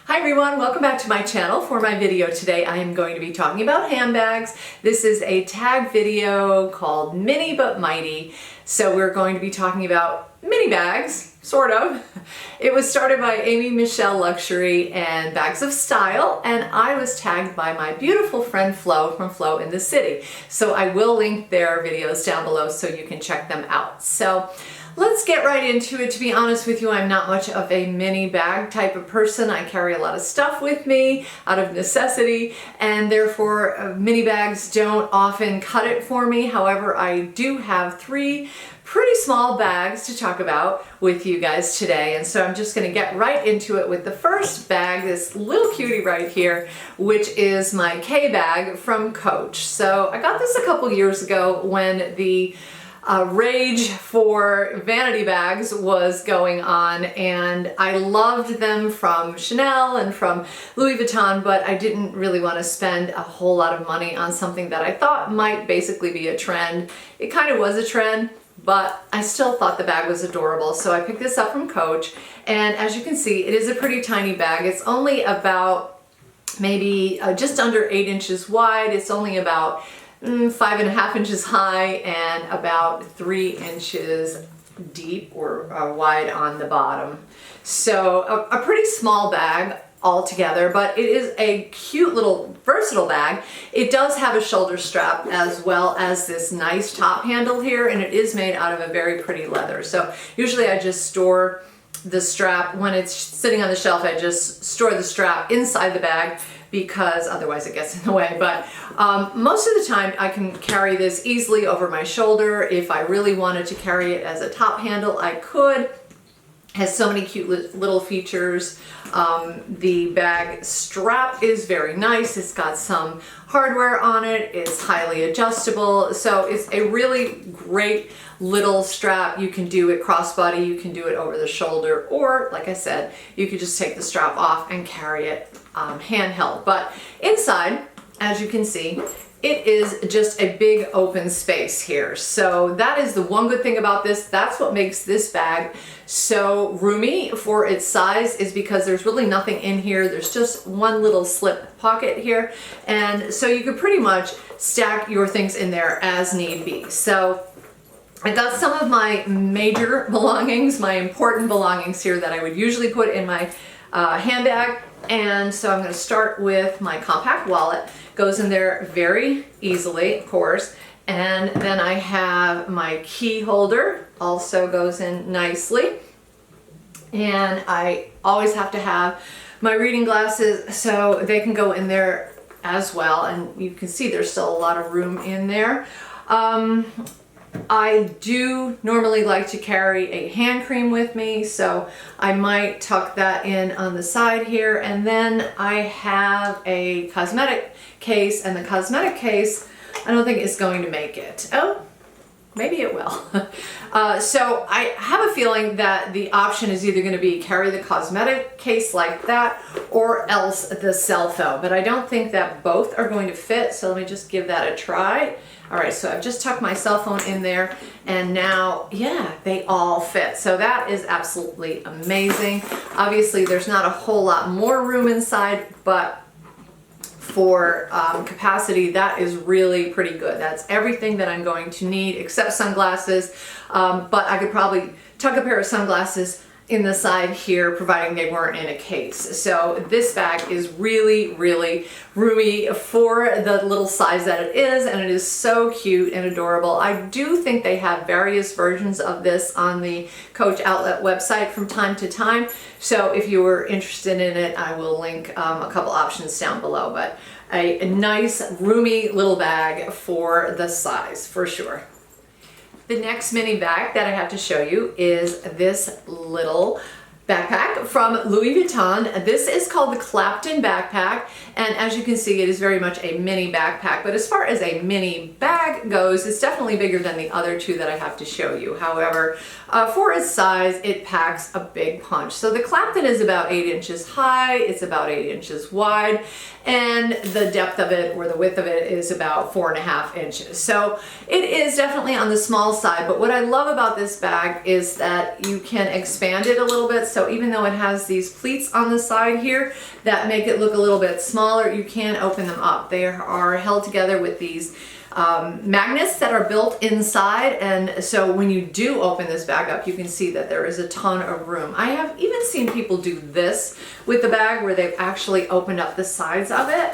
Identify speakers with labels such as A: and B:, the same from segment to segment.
A: Hi everyone, welcome back to my channel. For my video today, I am going to be talking about handbags. This is a tag video called Mini But Mighty. So we're going to be talking about mini bags, sort of. It was started by Amy Michelle Luxury and Bags of Style, and I was tagged by my beautiful friend Flo from Flo in the City. So I will link their videos down below so you can check them out. So let's get right into it. To be honest with you, I'm not much of a mini bag type of person. I carry a lot of stuff with me out of necessity, and therefore mini bags don't often cut it for me. However, I do have three pretty small bags to talk about with you guys today, and so I'm just going to get right into it with the first bag, this little cutie right here, which is my K bag from Coach. So I got this a couple years ago when the rage for vanity bags was going on, and I loved them from Chanel and from Louis Vuitton, but I didn't really want to spend a whole lot of money on something that I thought might basically be a trend. It kind of was a trend, but I still thought the bag was adorable, so I picked this up from Coach, and as you can see, it is a pretty tiny bag. It's only about maybe just under 8 inches wide. It's only about 5.5 inches high and about 3 inches deep or wide on the bottom. So a pretty small bag altogether, but it is a cute little versatile bag. It does have a shoulder strap as well as this nice top handle here, and it is made out of a very pretty leather. So usually I just store the strap when it's sitting on the shelf. I just store the strap inside the bag because otherwise it gets in the way. But most of the time I can carry this easily over my shoulder. If I really wanted to carry it as a top handle, I could. Has so many cute little features. The bag strap is very nice. It's got some hardware on it. It's highly adjustable. So it's a really great little strap. You can do it crossbody, you can do it over the shoulder, or like I said, you could just take the strap off and carry it handheld. But inside, as you can see, it is just a big open space here. So that is the one good thing about this. That's what makes this bag so roomy for its size, is because there's really nothing in here. There's just one little slip pocket here. And so you could pretty much stack your things in there as need be. So I got some of my major belongings, my important belongings here that I would usually put in my handbag. And so I'm going to start with my compact wallet. Goes in there very easily, of course. And then I have my key holder, also goes in nicely. And I always have to have my reading glasses, so they can go in there as well. And you can see there's still a lot of room in there. I do normally like to carry a hand cream with me, so I might tuck that in on the side here. And then I have a cosmetic case, and the cosmetic case I don't think is going to make it. Oh, maybe it will. So I have a feeling that the option is either going to be carry the cosmetic case like that or else the cell phone, but I don't think that both are going to fit, so let me just give that a try. All right, so I've just tucked my cell phone in there, and now, yeah, they all fit. So that is absolutely amazing. Obviously, there's not a whole lot more room inside, but for capacity, that is really pretty good. That's everything that I'm going to need except sunglasses, but I could probably tuck a pair of sunglasses in the side here, providing they weren't in a case. So this bag is really, really roomy for the little size that it is, and it is so cute and adorable. I do think they have various versions of this on the Coach Outlet website from time to time. So if you were interested in it, I will link a couple options down below, but a nice roomy little bag for the size for sure. The next mini bag that I have to show you is this little backpack from Louis Vuitton. This is called the Clapton backpack, and as you can see, it is very much a mini backpack, but as far as a mini bag goes, it's definitely bigger than the other two that I have to show you. However, for its size, it packs a big punch. So the Clapton is about 8 inches high, it's about 8 inches wide, and the depth of it, or the width of it, is about 4.5 inches. So it is definitely on the small side, but what I love about this bag is that you can expand it a little bit. So even though it has these pleats on the side here that make it look a little bit smaller, you can open them up. They are held together with these magnets that are built inside, and so when you do open this bag up, you can see that there is a ton of room. I have even seen people do this with the bag where they've actually opened up the sides of it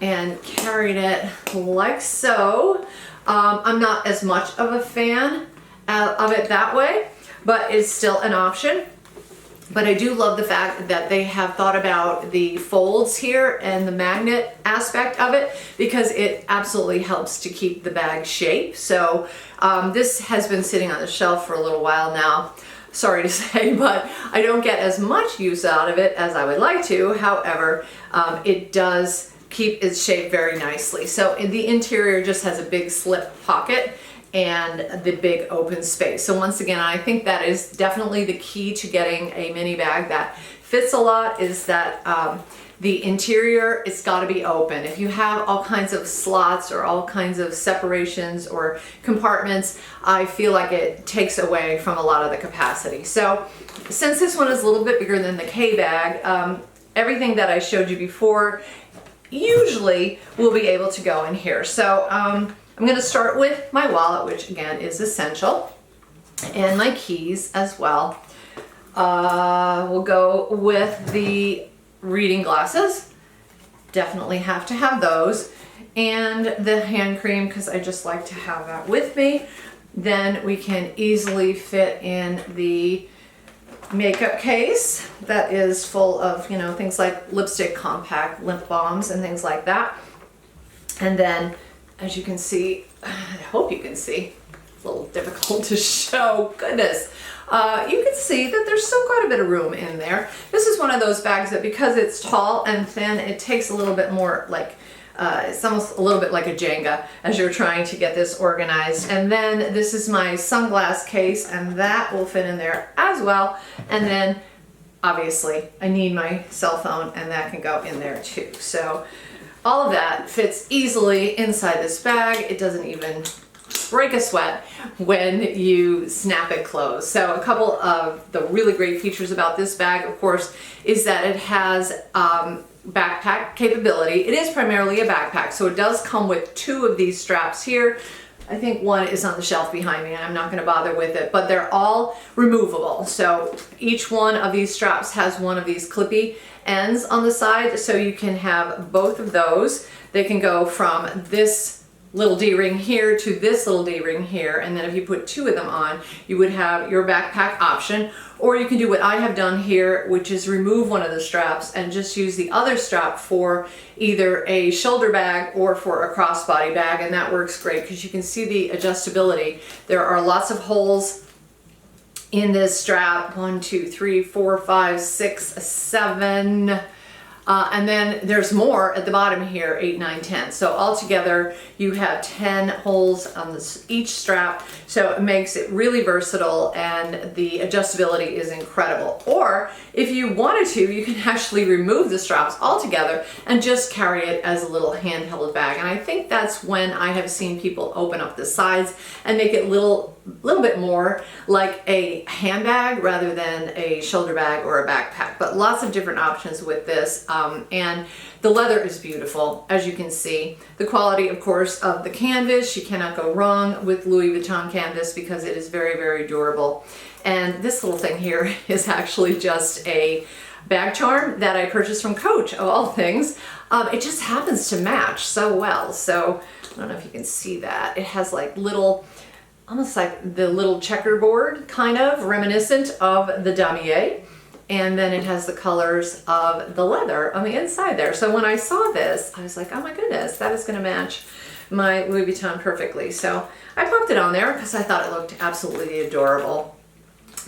A: and carried it like so. I'm not as much of a fan of it that way, but it's still an option. But I do love the fact that they have thought about the folds here and the magnet aspect of it, because it absolutely helps to keep the bag shape. So this has been sitting on the shelf for a little while now, sorry to say, but I don't get as much use out of it as I would like to. However, it does keep its shape very nicely. So the interior just has a big slip pocket and the big open space. So once again, I think that is definitely the key to getting a mini bag that fits a lot, is that the interior, it's got to be open. If you have all kinds of slots or all kinds of separations or compartments, I feel like it takes away from a lot of the capacity. So since this one is a little bit bigger than the K bag, everything that I showed you before usually will be able to go in here. So I'm going to start with my wallet, which again is essential, and my keys as well. We'll go with the reading glasses. Definitely have to have those. And the hand cream, because I just like to have that with me. Then we can easily fit in the makeup case that is full of, you know, things like lipstick, compact, lip balms, and things like that. And then, as you can see, I hope you can see, it's a little difficult to show, goodness. You can see that there's still quite a bit of room in there. This is one of those bags that, because it's tall and thin, it takes a little bit more, like, it's almost a little bit like a Jenga as you're trying to get this organized. And then this is my sunglass case, and that will fit in there as well. And then obviously I need my cell phone, and that can go in there too. So all of that fits easily inside this bag. It doesn't even break a sweat when you snap it closed. So a couple of the really great features about this bag, of course, is that it has backpack capability. It is primarily a backpack, so it does come with two of these straps here. I think one is on the shelf behind me, and I'm not going to bother with it, but they're all removable. So each one of these straps has one of these clippy ends on the side, so you can have both of those. They can go from this little D-ring here to this little D-ring here, and then if you put two of them on, you would have your backpack option. Or you can do what I have done here, which is remove one of the straps and just use the other strap for either a shoulder bag or for a crossbody bag, and that works great because you can see the adjustability. There are lots of holes in this strap, 1, 2, 3, 4, 5, 6, 7, and then there's more at the bottom here, 8, 9, 10. So altogether you have 10 holes on each strap, so it makes it really versatile, and the adjustability is incredible. Or if you wanted to, you can actually remove the straps altogether and just carry it as a little handheld bag. And I think that's when I have seen people open up the sides and make it little bit more like a handbag rather than a shoulder bag or a backpack. But lots of different options with this. And the leather is beautiful, as you can see. The quality, of course, of the canvas, you cannot go wrong with Louis Vuitton canvas because it is very, very durable. And this little thing here is actually just a bag charm that I purchased from Coach, of all things. It just happens to match so well. So I don't know if you can see that. It has like little, almost like the little checkerboard, kind of reminiscent of the damier. And then it has the colors of the leather on the inside there. So when I saw this, I was like, oh my goodness, that is going to match my Louis Vuitton perfectly. So I popped it on there because I thought it looked absolutely adorable.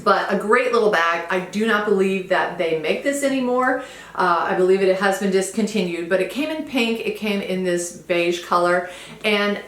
A: But a great little bag. I do not believe that they make this anymore. I believe it has been discontinued, but it came in pink. It came in this beige color, and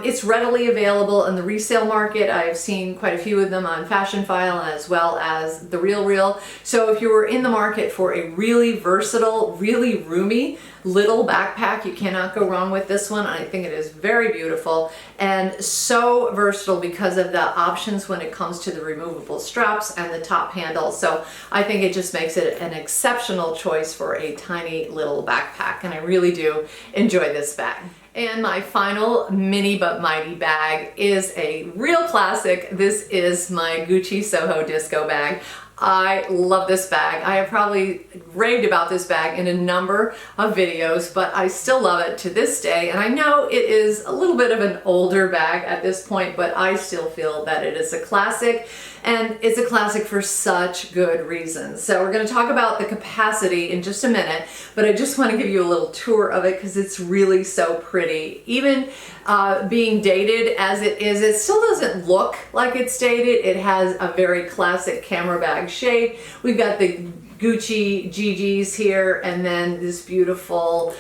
A: it's readily available in the resale market. I've seen quite a few of them on Fashion File as well as The Real. So if you were in the market for a really versatile, really roomy little backpack, you cannot go wrong with this one. I think it is very beautiful and so versatile because of the options when it comes to the removable straps. straps and the top handle. So I think it just makes it an exceptional choice for a tiny little backpack, and I really do enjoy this bag. And my final mini but mighty bag is a real classic. This is my Gucci Soho Disco bag. I love this bag. I have probably raved about this bag in a number of videos, but I still love it to this day. And I know it is a little bit of an older bag at this point, but I still feel that it is a classic, and it's a classic for such good reasons. So we're going to talk about the capacity in just a minute, but I just want to give you a little tour of it because it's really so pretty. Even being dated as it is, it still doesn't look like it's dated. It has a very classic camera bag shape. We've got the Gucci GGs here, and then this beautiful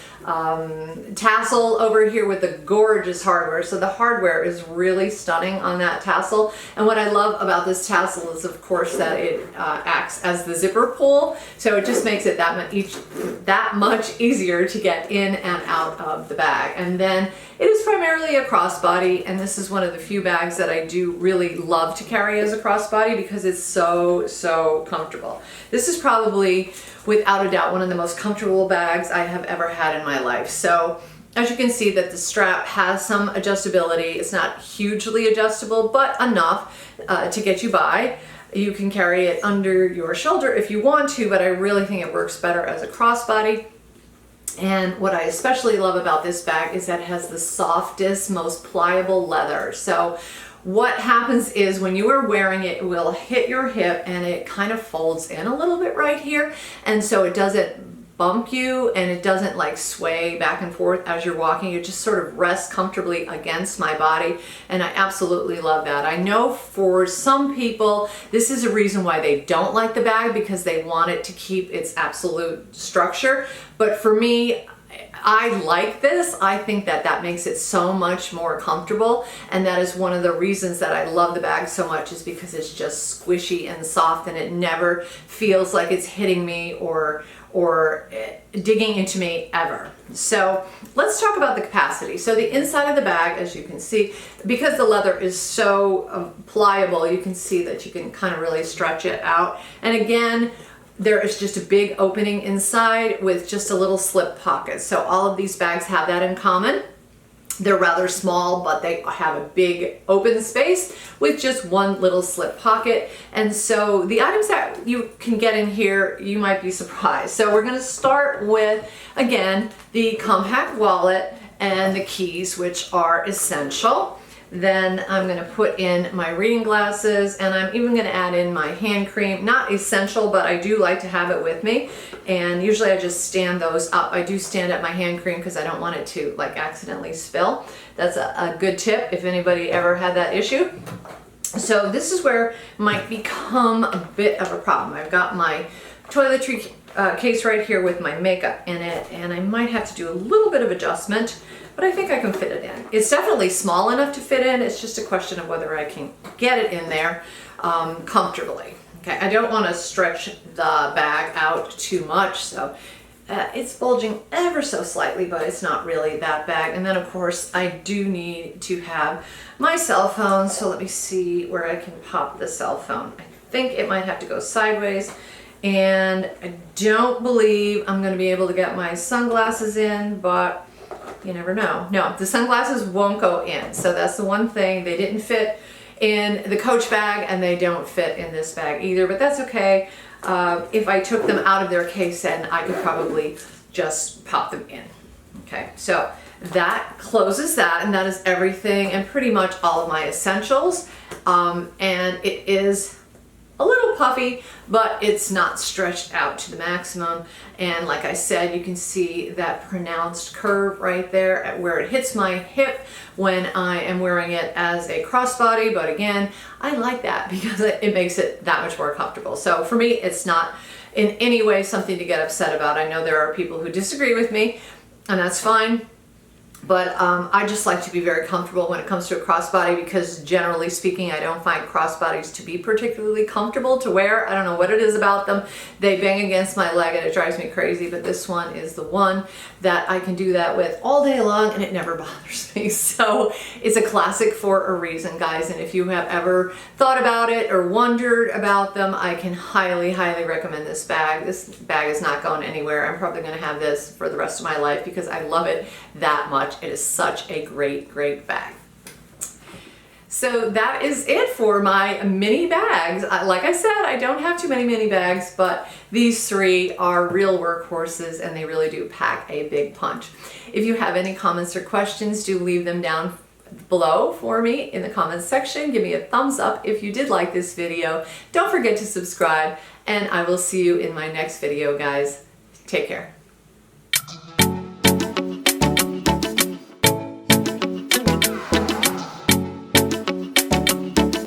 A: tassel over here with the gorgeous hardware. So the hardware is really stunning on that tassel. And what I love about this tassel is, of course, that it acts as the zipper pull. So it just makes it that much easier to get in and out of the bag. And then it is primarily a crossbody, and this is one of the few bags that I do really love to carry as a crossbody because it's so comfortable. This is probably, without a doubt, one of the most comfortable bags I have ever had in my life. So as you can see that the strap has some adjustability. It's not hugely adjustable, but enough to get you by. You can carry it under your shoulder if you want to, but I really think it works better as a crossbody. And what I especially love about this bag is that it has the softest, most pliable leather. So what happens is when you are wearing it, it will hit your hip and it kind of folds in a little bit right here. And so it doesn't bump you and it doesn't like sway back and forth as you're walking. It just sort of rests comfortably against my body, and I absolutely love that. I know for some people this is a reason why they don't like the bag, because they want it to keep its absolute structure, but for me, I like this. I think that that makes it so much more comfortable, and that is one of the reasons that I love the bag so much, is because it's just squishy and soft, and it never feels like it's hitting me or digging into me ever. So let's talk about the capacity. So the inside of the bag, as you can see, because the leather is so pliable, you can see that you can kind of really stretch it out. And again, there is just a big opening inside with just a little slip pocket. So all of these bags have that in common. They're rather small, but they have a big open space with just one little slip pocket. And so the items that you can get in here, you might be surprised. So we're going to start with, again, the compact wallet and the keys, which are essential. Then I'm going to put in my reading glasses, and I'm even going to add in my hand cream. Not essential, but I do like to have it with me. And usually I just stand those up. I do stand up my hand cream because I don't want it to like accidentally spill. That's a good tip if anybody ever had that issue. So this is where it might become a bit of a problem. I've got my toiletry case right here with my makeup in it, and I might have to do a little bit of adjustment, but I think I can fit it in. It's definitely small enough to fit in. It's just a question of whether I can get it in there comfortably. Okay, I don't want to stretch the bag out too much, so it's bulging ever so slightly, but it's not really that bad. And then of course I do need to have my cell phone, so let me see where I can pop the cell phone. I think it might have to go sideways, and I don't believe I'm going to be able to get my sunglasses in, but you never know. No, the sunglasses won't go in, so that's the one thing. They didn't fit in the Coach bag, and they don't fit in this bag either, but that's okay. If I took them out of their case, then I could probably just pop them in. Okay, so that closes that, and that is everything and pretty much all of my essentials. And it is a little puffy, but it's not stretched out to the maximum. And like I said, you can see that pronounced curve right there at where it hits my hip when I am wearing it as a crossbody. But again, I like that because it makes it that much more comfortable. So for me, it's not in any way something to get upset about. I know there are people who disagree with me, and that's fine. But I just like to be very comfortable when it comes to a crossbody, because generally speaking, I don't find crossbodies to be particularly comfortable to wear. I don't know what it is about them. They bang against my leg and it drives me crazy, but this one is the one that I can do that with all day long and it never bothers me. So it's a classic for a reason, guys. And if you have ever thought about it or wondered about them, I can highly, highly recommend this bag. This bag is not going anywhere. I'm probably going to have this for the rest of my life because I love it that much. It is such a great, great bag. So that is it for my mini bags. Like I said, I don't have too many mini bags, but these three are real workhorses and they really do pack a big punch. If you have any comments or questions, do leave them down below for me in the comments section. Give me a thumbs up if you did like this video. Don't forget to subscribe, and I will see you in my next video, guys. Take care.